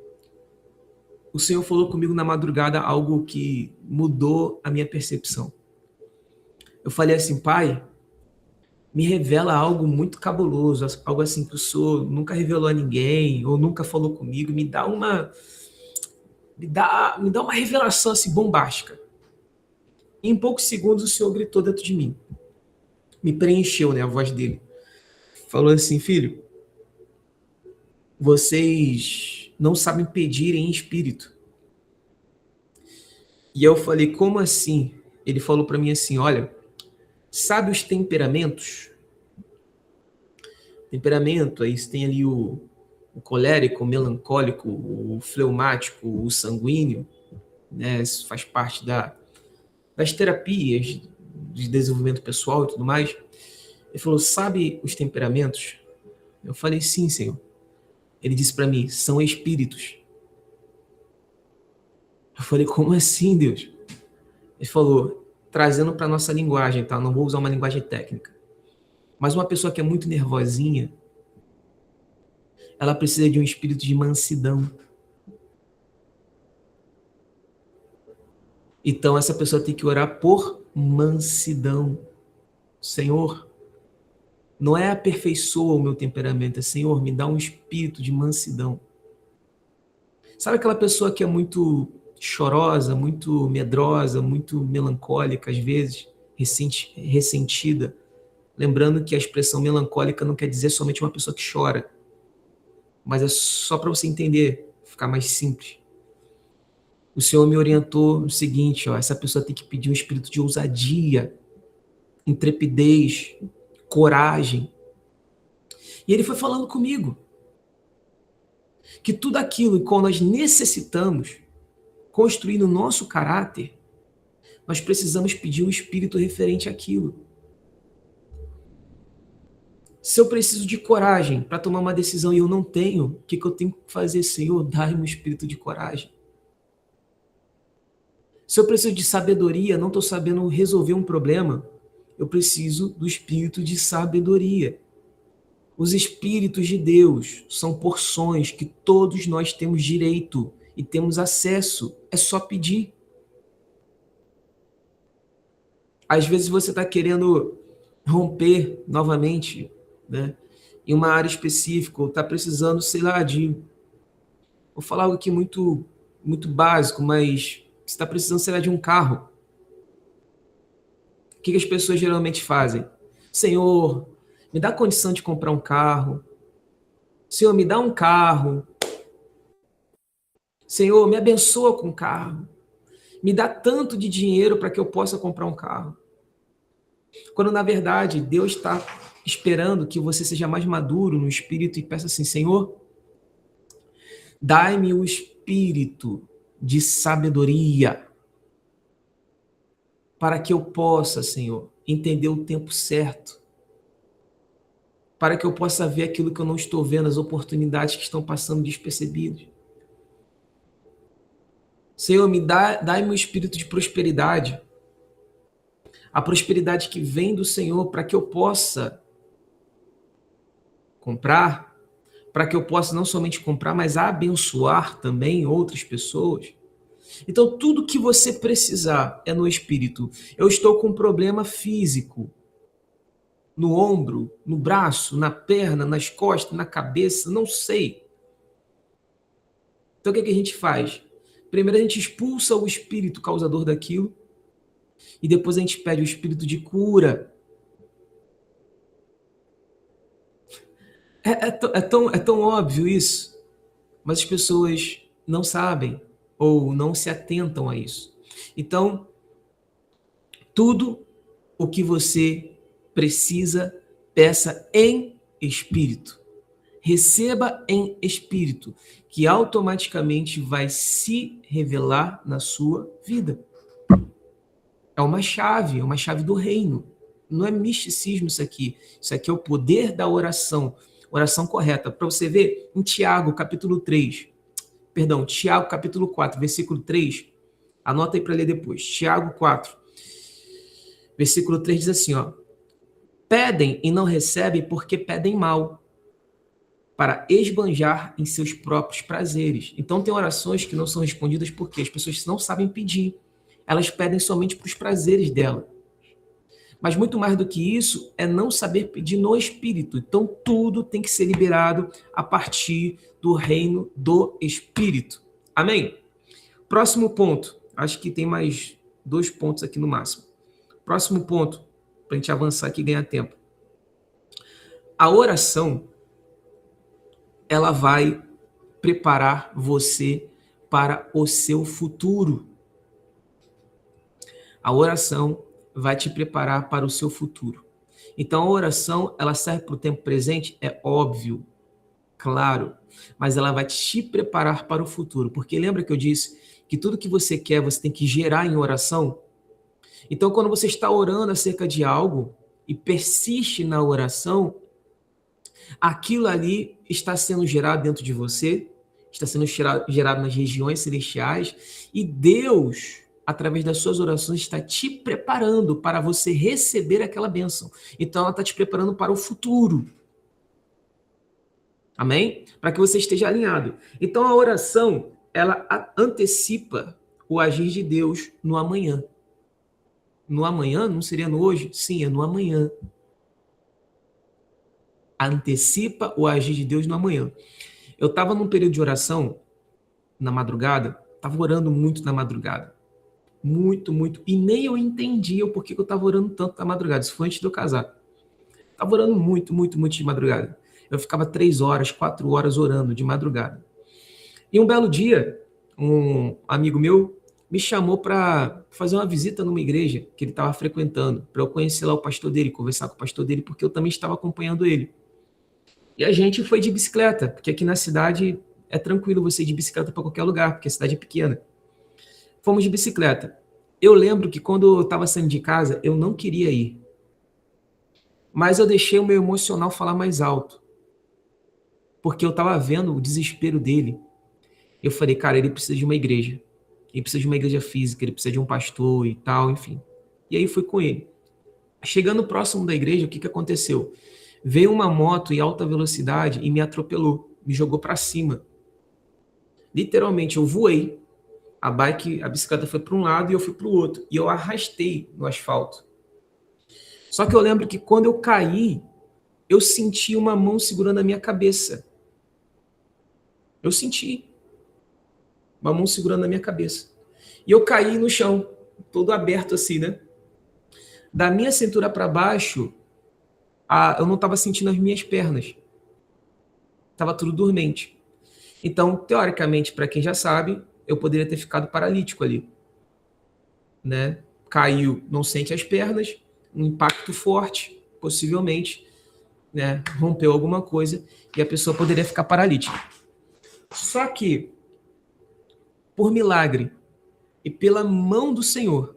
o Senhor falou comigo na madrugada algo que mudou a minha percepção. Eu falei assim, Pai, me revela algo muito cabuloso, algo assim que o Senhor nunca revelou a ninguém ou nunca falou comigo, me dá uma revelação assim bombástica. E em poucos segundos o Senhor gritou dentro de mim. Me preencheu, né, a voz dele. Falou assim, filho, vocês não sabem pedir em espírito. E eu falei, como assim? Ele falou para mim assim, olha, sabe os temperamentos? Temperamento, aí você tem ali o colérico, o melancólico, o fleumático, o sanguíneo, né? Isso faz parte das terapias de desenvolvimento pessoal e tudo mais. Ele falou, sabe os temperamentos? Eu falei, sim, Senhor. Ele disse para mim, são espíritos. Eu falei, como assim, Deus? Ele falou, trazendo para nossa linguagem, tá? Não vou usar uma linguagem técnica. Mas uma pessoa que é muito nervosinha, ela precisa de um espírito de mansidão. Então essa pessoa tem que orar por mansidão. Senhor, não é aperfeiçoa o meu temperamento, é Senhor, me dá um espírito de mansidão. Sabe aquela pessoa que é muito chorosa, muito medrosa, muito melancólica, às vezes, ressentida? Lembrando que a expressão melancólica não quer dizer somente uma pessoa que chora, mas é só para você entender, ficar mais simples. O Senhor me orientou no seguinte, ó, essa pessoa tem que pedir um espírito de ousadia, intrepidez, coragem. E ele foi falando comigo que tudo aquilo que nós necessitamos construir no nosso caráter, nós precisamos pedir um espírito referente àquilo. Se eu preciso de coragem para tomar uma decisão e eu não tenho, o que eu tenho que fazer, Senhor? Dai-me um espírito de coragem. Se eu preciso de sabedoria, não estou sabendo resolver um problema, eu preciso do espírito de sabedoria. Os espíritos de Deus são porções que todos nós temos direito e temos acesso. É só pedir. Às vezes você está querendo romper novamente, né, em uma área específica, ou está precisando, sei lá, vou falar algo aqui muito, muito básico, mas você está precisando, sei lá, de um carro. O que as pessoas geralmente fazem? Senhor, me dá condição de comprar um carro. Senhor, me dá um carro. Senhor, me abençoa com um carro. Me dá tanto de dinheiro para que eu possa comprar um carro. Quando, na verdade, Deus está esperando que você seja mais maduro no espírito e peça assim, Senhor, dai-me o espírito de sabedoria para que eu possa, Senhor, entender o tempo certo, para que eu possa ver aquilo que eu não estou vendo, as oportunidades que estão passando despercebidas. Senhor, dai-me o espírito de prosperidade, a prosperidade que vem do Senhor, para que eu possa comprar, para que eu possa não somente comprar, mas abençoar também outras pessoas. Então, tudo que você precisar é no espírito. Eu estou com um problema físico, no ombro, no braço, na perna, nas costas, na cabeça, não sei. Então, o que a gente faz? Primeiro, a gente expulsa o espírito causador daquilo, e depois a gente pede o espírito de cura. É tão óbvio isso, mas as pessoas não sabem ou não se atentam a isso. Então, tudo o que você precisa, peça em espírito. Receba em espírito, que automaticamente vai se revelar na sua vida. É uma chave do reino. Não é misticismo isso aqui. Isso aqui é o poder da oração. Oração correta. Para você ver, em Tiago, capítulo 3, perdão, Tiago, capítulo 4, versículo 3, anota aí para ler depois. Tiago 4, versículo 3 diz assim, ó: pedem e não recebem porque pedem mal, para esbanjar em seus próprios prazeres. Então tem orações que não são respondidas porque as pessoas não sabem pedir. Elas pedem somente para os prazeres dela. Mas muito mais do que isso é não saber pedir no Espírito. Então tudo tem que ser liberado a partir do reino do Espírito. Amém? Próximo ponto. Acho que tem mais 2 pontos aqui no máximo. Próximo ponto, para a gente avançar aqui e ganhar tempo. A oração, ela vai preparar você para o seu futuro. A oração vai te preparar para o seu futuro. Então, a oração, ela serve para o tempo presente? É óbvio, claro, mas ela vai te preparar para o futuro. Porque lembra que eu disse que tudo que você quer, você tem que gerar em oração? Então, quando você está orando acerca de algo e persiste na oração, aquilo ali está sendo gerado dentro de você, está sendo gerado nas regiões celestiais, e Deus, através das suas orações, está te preparando para você receber aquela bênção. Então, ela está te preparando para o futuro. Amém? Para que você esteja alinhado. Então, a oração, ela antecipa o agir de Deus no amanhã. No amanhã? Não seria no hoje? Sim, é no amanhã. Antecipa o agir de Deus no amanhã. Eu estava num período de oração na madrugada, estava orando muito na madrugada. Muito, muito. E nem eu entendia o porquê que eu estava orando tanto na madrugada. Isso foi antes de eu casar. Estava orando muito, muito, muito de madrugada. Eu ficava 3 horas, 4 horas orando de madrugada. E um belo dia, um amigo meu me chamou para fazer uma visita numa igreja que ele estava frequentando, para eu conhecer lá o pastor dele, conversar com o pastor dele, porque eu também estava acompanhando ele. E a gente foi de bicicleta, porque aqui na cidade é tranquilo você ir de bicicleta para qualquer lugar, porque a cidade é pequena. Fomos de bicicleta. Eu lembro que quando eu estava saindo de casa, eu não queria ir. Mas eu deixei o meu emocional falar mais alto. Porque eu estava vendo o desespero dele. Eu falei, cara, ele precisa de uma igreja. Ele precisa de uma igreja física, ele precisa de um pastor e tal, enfim. E aí fui com ele. Chegando próximo da igreja, o que aconteceu? Veio uma moto em alta velocidade e me atropelou, me jogou para cima. Literalmente, eu voei. A bicicleta foi para um lado e eu fui para o outro. E eu arrastei no asfalto. Só que eu lembro que quando eu caí, eu senti uma mão segurando a minha cabeça. Eu senti uma mão segurando a minha cabeça. E eu caí no chão, todo aberto assim, né? Da minha cintura para baixo, eu não estava sentindo as minhas pernas. Estava tudo dormente. Então, teoricamente, para quem já sabe, eu poderia ter ficado paralítico ali. Né? Caiu, não sente as pernas, um impacto forte, possivelmente, né? Rompeu alguma coisa e a pessoa poderia ficar paralítica. Só que, por milagre e pela mão do Senhor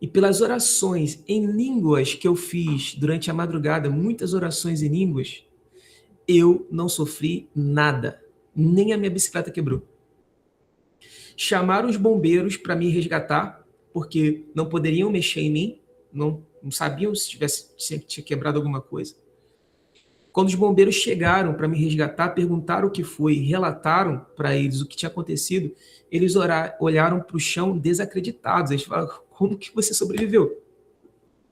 e pelas orações em línguas que eu fiz durante a madrugada, muitas orações em línguas, eu não sofri nada, nem a minha bicicleta quebrou. Chamaram os bombeiros para me resgatar, porque não poderiam mexer em mim, não sabiam se tinha quebrado alguma coisa. Quando os bombeiros chegaram para me resgatar, perguntaram o que foi, relataram para eles o que tinha acontecido, eles olharam para o chão desacreditados. Eles falaram, como que você sobreviveu?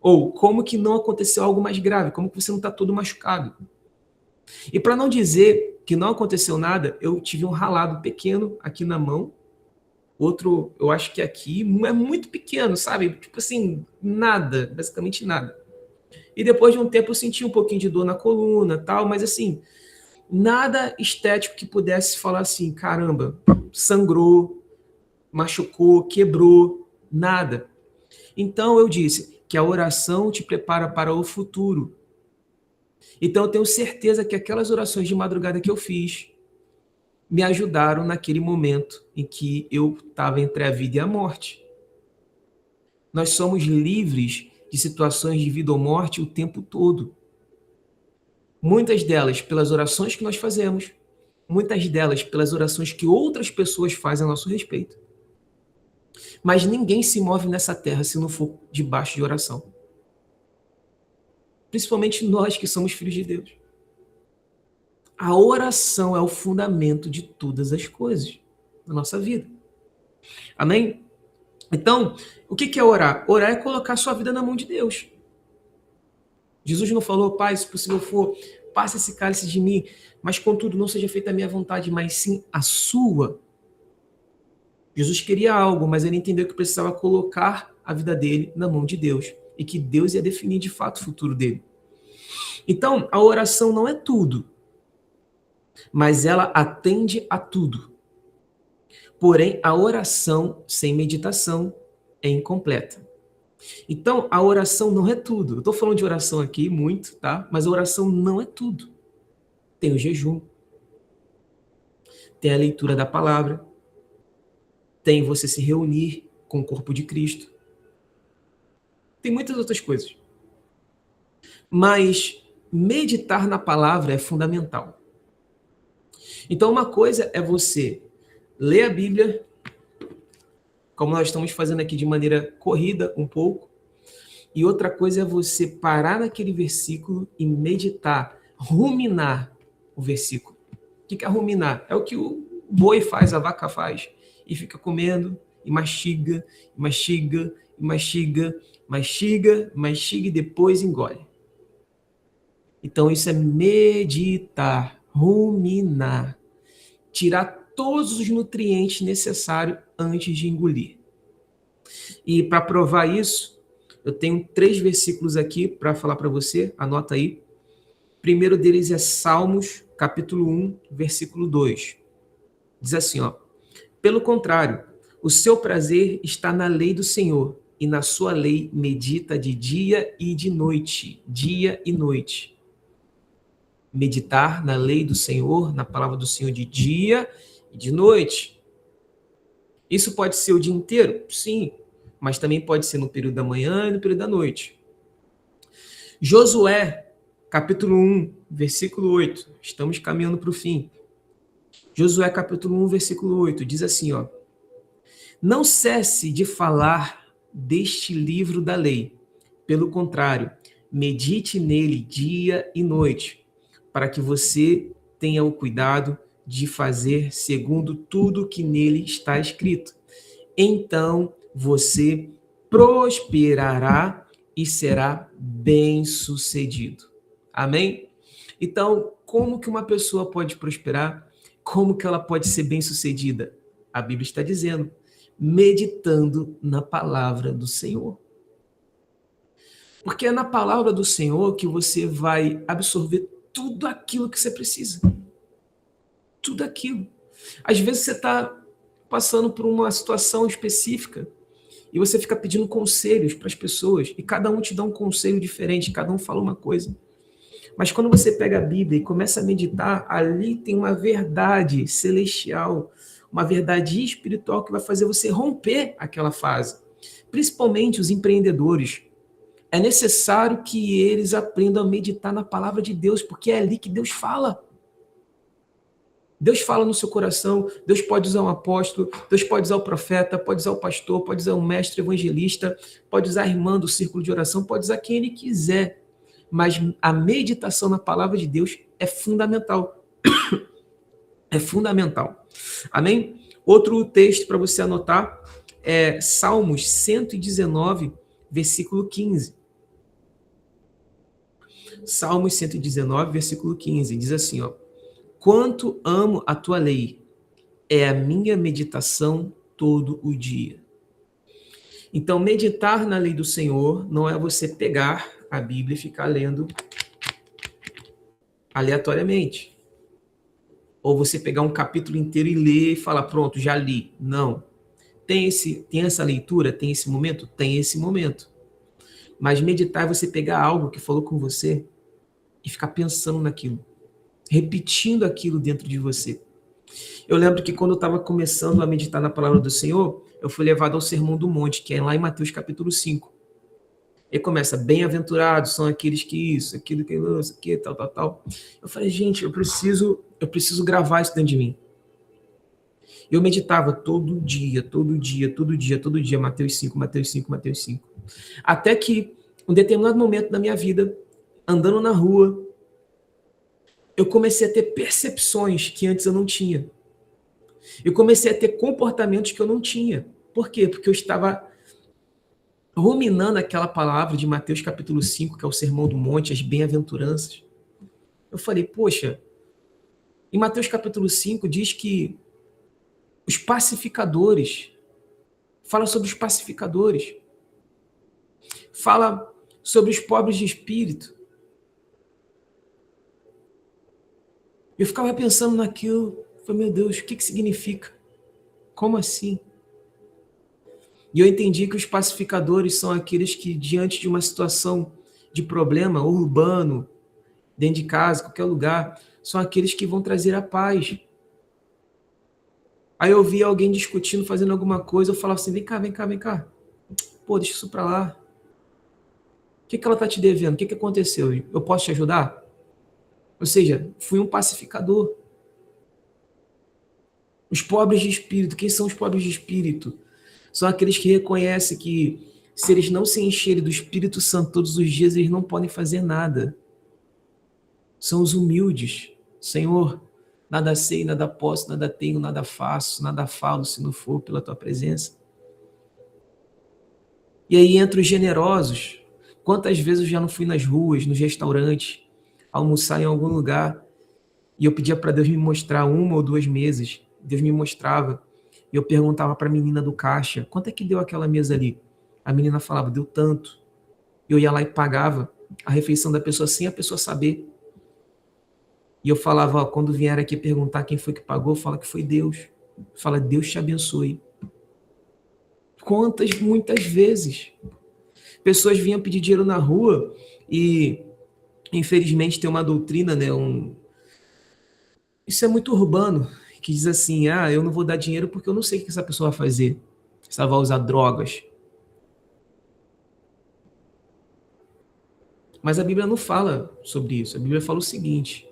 Ou como que não aconteceu algo mais grave? Como que você não está todo machucado? E para não dizer que não aconteceu nada, eu tive um ralado pequeno aqui na mão, outro, eu acho que aqui, é muito pequeno, sabe? Tipo assim, nada, basicamente nada. E depois de um tempo eu senti um pouquinho de dor na coluna, tal, mas assim, Nada estético que pudesse falar assim, caramba, sangrou, machucou, quebrou, nada. Então eu disse que a oração te prepara para o futuro. Então eu tenho certeza que aquelas orações de madrugada que eu fiz me ajudaram naquele momento em que eu estava entre a vida e a morte. Nós somos livres de situações de vida ou morte o tempo todo. Muitas delas pelas orações que nós fazemos, muitas delas pelas orações que outras pessoas fazem a nosso respeito. Mas ninguém se move nessa terra se não for debaixo de oração. Principalmente nós que somos filhos de Deus. A oração é o fundamento de todas as coisas na nossa vida. Amém? Então, o que é orar? Orar é colocar a sua vida na mão de Deus. Jesus não falou, Pai, se possível for, passe esse cálice de mim, mas contudo não seja feita a minha vontade, mas sim a sua. Jesus queria algo, mas ele entendeu que precisava colocar a vida dele na mão de Deus e que Deus ia definir de fato o futuro dele. Então, a oração não é tudo, mas ela atende a tudo. Porém, a oração sem meditação é incompleta. Então, a oração não é tudo. Eu estou falando de oração aqui muito, tá? Mas a oração não é tudo. Tem o jejum, tem a leitura da palavra, tem você se reunir com o corpo de Cristo. Tem muitas outras coisas. Mas meditar na palavra é fundamental. Então, uma coisa é você ler a Bíblia, como nós estamos fazendo aqui de maneira corrida um pouco, e outra coisa é você parar naquele versículo e meditar, ruminar o versículo. O que é ruminar? É o que o boi faz, a vaca faz, e fica comendo, e mastiga, e mastiga, e mastiga, mastiga, mastiga e depois engole. Então isso é meditar, ruminar, tirar todos os nutrientes necessários antes de engolir. E para provar isso, eu tenho 3 versículos aqui para falar para você, anota aí. O primeiro deles é Salmos, capítulo 1, versículo 2. Diz assim, ó: pelo contrário, o seu prazer está na lei do Senhor, e na sua lei medita de dia e de noite. Dia e noite. Meditar na lei do Senhor, na palavra do Senhor de dia e de noite. Isso pode ser o dia inteiro? Sim, mas também pode ser no período da manhã e no período da noite. Josué, capítulo 1, versículo 8. Estamos caminhando para o fim. Josué, capítulo 1, versículo 8, diz assim, ó: não cesse de falar deste livro da lei. Pelo contrário, medite nele dia e noite, para que você tenha o cuidado de fazer segundo tudo que nele está escrito. Então você prosperará e será bem-sucedido. Amém? Então, como que uma pessoa pode prosperar? Como que ela pode ser bem-sucedida? A Bíblia está dizendo, meditando na palavra do Senhor. Porque é na palavra do Senhor que você vai absorver tudo aquilo que você precisa. Tudo aquilo. Às vezes você está passando por uma situação específica e você fica pedindo conselhos para as pessoas e cada um te dá um conselho diferente, cada um fala uma coisa. Mas quando você pega a Bíblia e começa a meditar, ali tem uma verdade celestial, uma verdade espiritual que vai fazer você romper aquela fase. Principalmente os empreendedores. É necessário que eles aprendam a meditar na palavra de Deus, porque é ali que Deus fala. Deus fala no seu coração, Deus pode usar um apóstolo, Deus pode usar o profeta, pode usar o pastor, pode usar um mestre evangelista, pode usar a irmã do círculo de oração, pode usar quem ele quiser. Mas a meditação na palavra de Deus é fundamental. É fundamental. Amém? Outro texto para você anotar é Salmos 119, versículo 15. Salmos 119, versículo 15, diz assim, ó: quanto amo a tua lei, é a minha meditação todo o dia. Então, meditar na lei do Senhor não é você pegar a Bíblia e ficar lendo aleatoriamente. ou você pegar um capítulo inteiro e ler e falar, pronto, já li. Não. Tem essa leitura, tem esse momento? Tem esse momento. Mas meditar é você pegar algo que falou com você e ficar pensando naquilo, repetindo aquilo dentro de você. Eu lembro que quando eu estava começando a meditar na palavra do Senhor, eu fui levado ao Sermão do Monte, que é lá em Mateus capítulo 5. E começa, bem-aventurados são aqueles que isso, aquilo, que tal, tal, tal. Eu falei, gente, eu preciso gravar isso dentro de mim. Eu meditava todo dia, Mateus 5, Mateus 5, Mateus 5. Até que, um determinado momento da minha vida, andando na rua, eu comecei a ter percepções que antes eu não tinha. Eu comecei a ter comportamentos que eu não tinha. Por quê? Porque eu estava ruminando aquela palavra de Mateus capítulo 5, que é o Sermão do Monte, as bem-aventuranças. Eu falei, poxa, em Mateus capítulo 5 diz que os pacificadores, fala sobre os pacificadores, fala sobre os pobres de espírito. Eu ficava pensando naquilo, falei, meu Deus, o que significa? Como assim? E eu entendi que os pacificadores são aqueles que, diante de uma situação de problema urbano, dentro de casa, qualquer lugar, são aqueles que vão trazer a paz. Aí eu via alguém discutindo, fazendo alguma coisa, eu falava assim, vem cá. Pô, deixa isso pra lá. O que ela tá te devendo? O que aconteceu? Eu posso te ajudar? Ou seja, fui um pacificador. Os pobres de espírito, quem são os pobres de espírito? São aqueles que reconhecem que se eles não se encherem do Espírito Santo todos os dias, eles não podem fazer nada. São os humildes. Senhor, nada sei, nada posso, nada tenho, nada faço, nada falo se não for pela tua presença. E aí entra os generosos. Quantas vezes eu já não fui nas ruas, nos restaurantes, almoçar em algum lugar, e eu pedia para Deus me mostrar 1 ou 2 mesas. Deus me mostrava. E eu perguntava para a menina do caixa, quanto é que deu aquela mesa ali? A menina falava, deu tanto. Eu ia lá e pagava a refeição da pessoa sem a pessoa saber. E eu falava, ó, quando vier aqui perguntar quem foi que pagou, fala que foi Deus. Fala, Deus te abençoe. Muitas vezes. Pessoas vinham pedir dinheiro na rua e, infelizmente, tem uma doutrina, né? Isso é muito urbano, que diz assim, eu não vou dar dinheiro porque eu não sei o que essa pessoa vai fazer. Se ela vai usar drogas. Mas a Bíblia não fala sobre isso. A Bíblia fala o seguinte,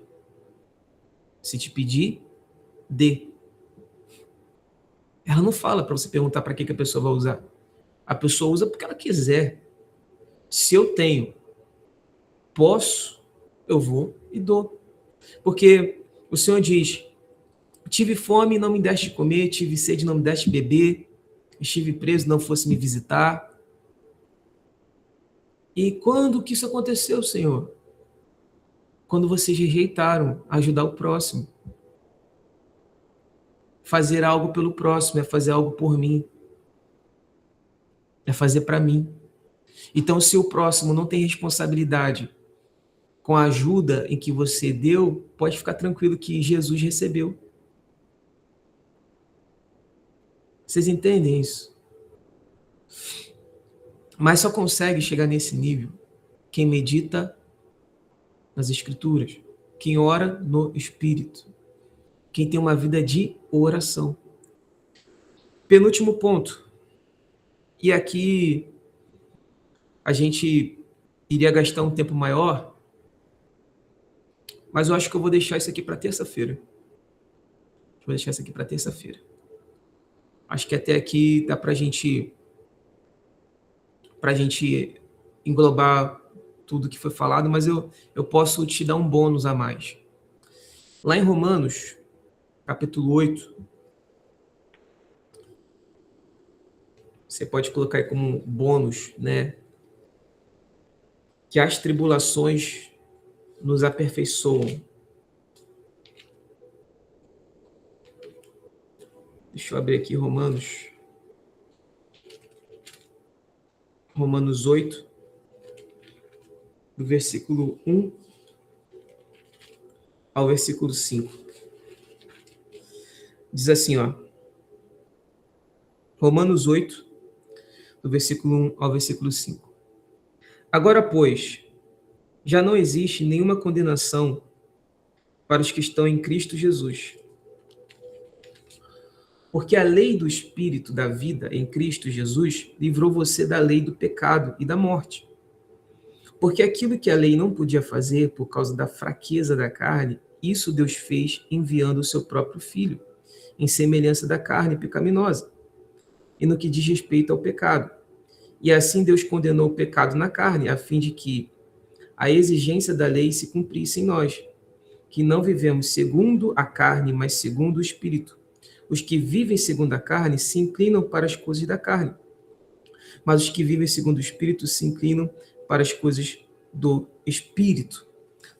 se te pedir, dê. Ela não fala para você perguntar para que a pessoa vai usar. A pessoa usa porque ela quiser. Se eu tenho, posso, eu vou e dou. Porque o Senhor diz, tive fome e não me deste comer, tive sede e não me deste beber, estive preso e não fosse me visitar. E quando que isso aconteceu, Senhor? Quando vocês rejeitaram ajudar o próximo. Fazer algo pelo próximo é fazer algo por mim. É fazer para mim. Então, se o próximo não tem responsabilidade com a ajuda em que você deu, pode ficar tranquilo que Jesus recebeu. Vocês entendem isso? Mas só consegue chegar nesse nível quem medita nas Escrituras, quem ora no Espírito, quem tem uma vida de oração. Penúltimo ponto. E aqui a gente iria gastar um tempo maior, mas eu acho que eu vou deixar isso aqui para terça-feira. Acho que até aqui dá para a gente englobar tudo que foi falado, mas eu posso te dar um bônus a mais. Lá em Romanos, capítulo 8, você pode colocar aí como bônus, né? Que as tribulações nos aperfeiçoam. Deixa eu abrir aqui Romanos 8, do versículo 1 ao versículo 5. Diz assim, ó, Romanos 8, do versículo 1 ao versículo 5. Agora, pois, já não existe nenhuma condenação para os que estão em Cristo Jesus. Porque a lei do Espírito da vida em Cristo Jesus livrou você da lei do pecado e da morte. Porque aquilo que a lei não podia fazer por causa da fraqueza da carne, isso Deus fez enviando o seu próprio Filho, em semelhança da carne pecaminosa, e no que diz respeito ao pecado. E assim Deus condenou o pecado na carne, a fim de que a exigência da lei se cumprisse em nós, que não vivemos segundo a carne, mas segundo o Espírito. Os que vivem segundo a carne se inclinam para as coisas da carne, mas os que vivem segundo o Espírito se inclinam para as coisas do Espírito.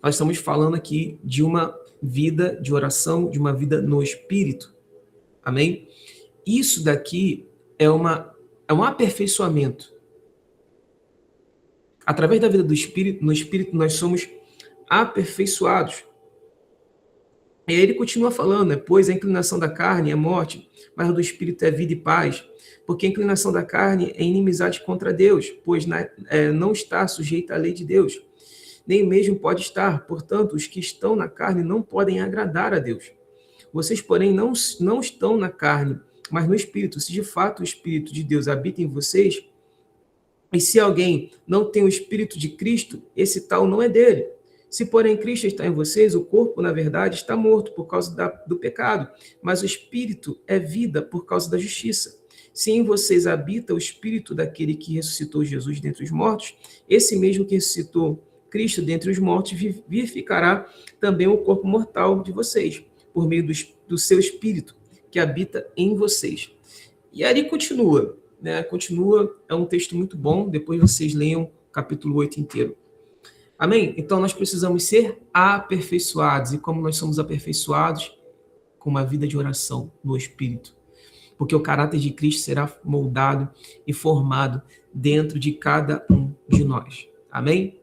Nós estamos falando aqui de uma vida de oração, de uma vida no Espírito. Amém? Isso daqui é um aperfeiçoamento. Através da vida do Espírito, no Espírito nós somos aperfeiçoados. E aí ele continua falando, né? Pois a inclinação da carne é morte, mas a do Espírito é vida e paz. Porque a inclinação da carne é inimizade contra Deus, pois não está sujeita à lei de Deus, nem mesmo pode estar. Portanto, os que estão na carne não podem agradar a Deus. Vocês, porém, não estão na carne, mas no Espírito. Se de fato o Espírito de Deus habita em vocês, e se alguém não tem o Espírito de Cristo, esse tal não é dele. Se, porém, Cristo está em vocês, o corpo, na verdade, está morto por causa do pecado, mas o Espírito é vida por causa da justiça. Se em vocês habita o Espírito daquele que ressuscitou Jesus dentre os mortos, esse mesmo que ressuscitou Cristo dentre os mortos vivificará também o corpo mortal de vocês, por meio do seu Espírito, que habita em vocês. E aí continua, né? Continua, é um texto muito bom, depois vocês leiam o capítulo 8 inteiro. Amém? Então, nós precisamos ser aperfeiçoados. E como nós somos aperfeiçoados? Com uma vida de oração no Espírito. Porque o caráter de Cristo será moldado e formado dentro de cada um de nós. Amém?